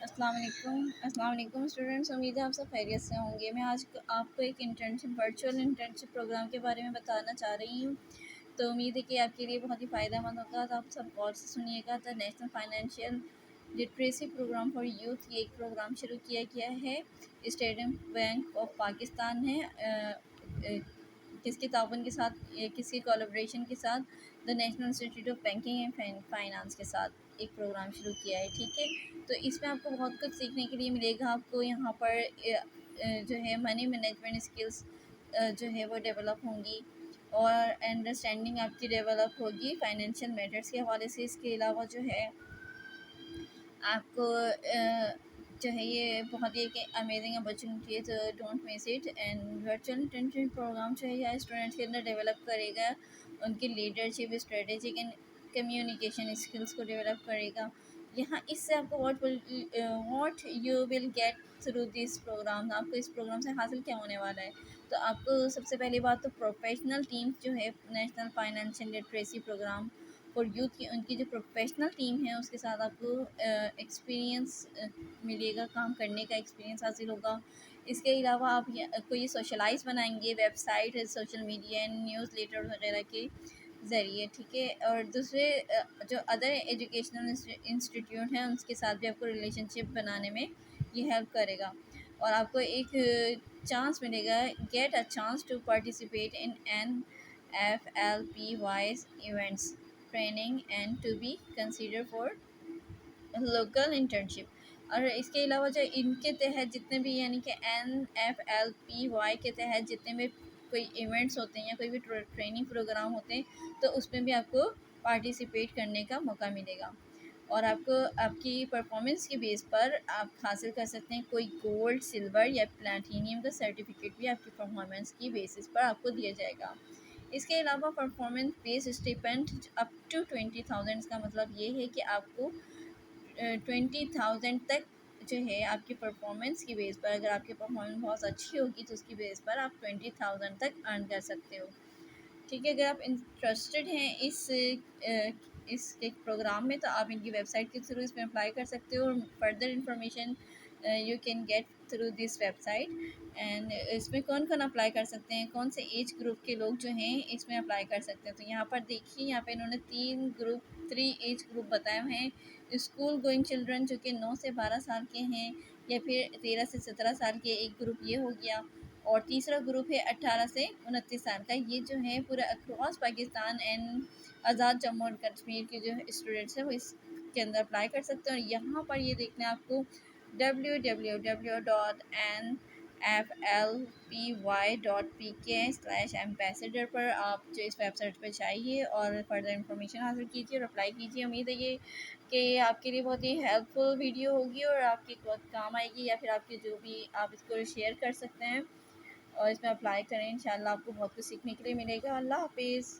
السلام علیکم اسٹوڈنٹس، امید ہے آپ سب خیریت سے ہوں گے۔ میں آج آپ کو ایک ورچوئل انٹرنشپ پروگرام کے بارے میں بتانا چاہ رہی ہوں، تو امید ہے کہ آپ کے لیے بہت ہی فائدہ مند ہوگا۔ تو آپ سب غور سے سنیے گا۔ تو national financial literacy program for youth, یہ ایک پروگرام شروع کیا گیا ہے، اسٹیٹ بینک آف پاکستان ہے، کس کے تعاون کے ساتھ، کس کی کولابریشن کے ساتھ، the national institute of banking and finance کے ساتھ ایک پروگرام شروع کیا ہے، ٹھیک ہے۔ تو اس میں آپ کو بہت کچھ سیکھنے کے لیے ملے گا۔ آپ کو یہاں پر جو ہے منی مینجمنٹ اسکلس جو ہے وہ ڈیولپ ہوں گی، اور انڈرسٹینڈنگ آپ کی ڈیولپ ہوگی فائنینشیل میٹرس کے حوالے سے۔ اس کے علاوہ جو ہے آپ کو جو ہے یہ بہت ہی ایک امیزنگ اپرچونیٹی ہے، تو don't miss it. And virtual internship program جو ہے یہ اسٹوڈنٹس کے اندر ڈیولپ کرے گا ان کی leadership, strategic and communication skills کو ڈیولپ کرے گا۔ یہاں اس سے آپ کو what you will get through this program, آپ کو اس پروگرام سے حاصل کیا ہونے والا ہے۔ تو آپ کو سب سے پہلی بات تو پروفیشنل ٹیم جو ہے national financial literacy program for youth کی، ان کی جو پروفیشنل ٹیم ہے اس کے ساتھ آپ کو ایکسپیرینس ملے گا، کام کرنے کا ایکسپیرینس حاصل ہوگا۔ اس کے علاوہ آپ کو یہ سوشلائز بنائیں گے website, social media, newsletter وغیرہ کے ذریعے، ٹھیک ہے۔ اور دوسرے جو ادر ایجوکیشنل انسٹیٹیوٹ ہیں اس کے ساتھ بھی آپ کو ریلیشن شپ بنانے میں یہ ہیلپ کرے گا، اور آپ کو ایک چانس ملے گا، get a chance to participate in FLPY events training and to be consider for local internship. اور اس کے علاوہ جو ان کے تحت جتنے بھی، یعنی کہ FLPY کے تحت جتنے بھی کوئی ایونٹس ہوتے ہیں یا کوئی بھی ٹریننگ پروگرام ہوتے ہیں، تو اس میں بھی آپ کو پارٹیسپیٹ کرنے کا موقع ملے گا، اور آپ کو آپ کی پرفارمنس کے بیس پر آپ حاصل کر سکتے ہیں کوئی گولڈ، سلور یا پلاٹینیم کا سرٹیفکیٹ بھی آپ کی پرفارمنس کی بیسس پر آپ کو دیا جائے گا۔ اس کے علاوہ performance base stipend up to 20,000 کا مطلب یہ ہے کہ آپ کو 20,000 تک جو ہے آپ کی پرفارمنس کی بیس پر، اگر آپ کی پرفارمنس بہت اچھی ہوگی تو اس کی بیس پر آپ 20,000 تک ارن کر سکتے ہو، ٹھیک ہے۔ اگر آپ انٹرسٹڈ ہیں اس ایک پروگرام میں، تو آپ ان کی ویب سائٹ کے تھرو اس میں اپلائی کر سکتے ہو، اور further information you can get through this website. And اس میں کون کون اپلائی کر سکتے ہیں، کون سے ایج گروپ کے لوگ جو ہیں اس میں اپلائی کر سکتے ہیں، تو یہاں پر دیکھیے، یہاں پہ انہوں نے 3 ایج گروپ بتائے ہوئے ہیں۔ اسکول گوئنگ چلڈرن جو کہ 9 سے 12 سال کے ہیں، یا پھر 13 سے 17 سال کے، ایک گروپ یہ ہو گیا، اور تیسرا گروپ ہے 18 سے 29 سال کا۔ یہ جو ہے پورا across Pakistan and Azad Jammu and Kashmir کے جو اسٹوڈنٹس ہیں وہ اس کے اندر اپلائی کر سکتے ہیں۔ اور یہاں پر یہ دیکھنا ہے آپ کو www.nflpy.pk/ambassador پر آپ جو اس ویب سائٹ پہ جائیے اور فردر انفارمیشن حاصل کیجیے اور اپلائی کیجیے۔ امید ہے یہ کہ آپ کے لیے بہت ہی ہیلپ فل ویڈیو ہوگی اور آپ کے بہت کام آئے گی، یا پھر آپ کے جو بھی آپ اس کو شیئر کر سکتے ہیں اور اس میں اپلائی کریں۔ انشاءاللہ آپ کو بہت کچھ سیکھنے کے لیے ملے گا۔ اللہ حافظ۔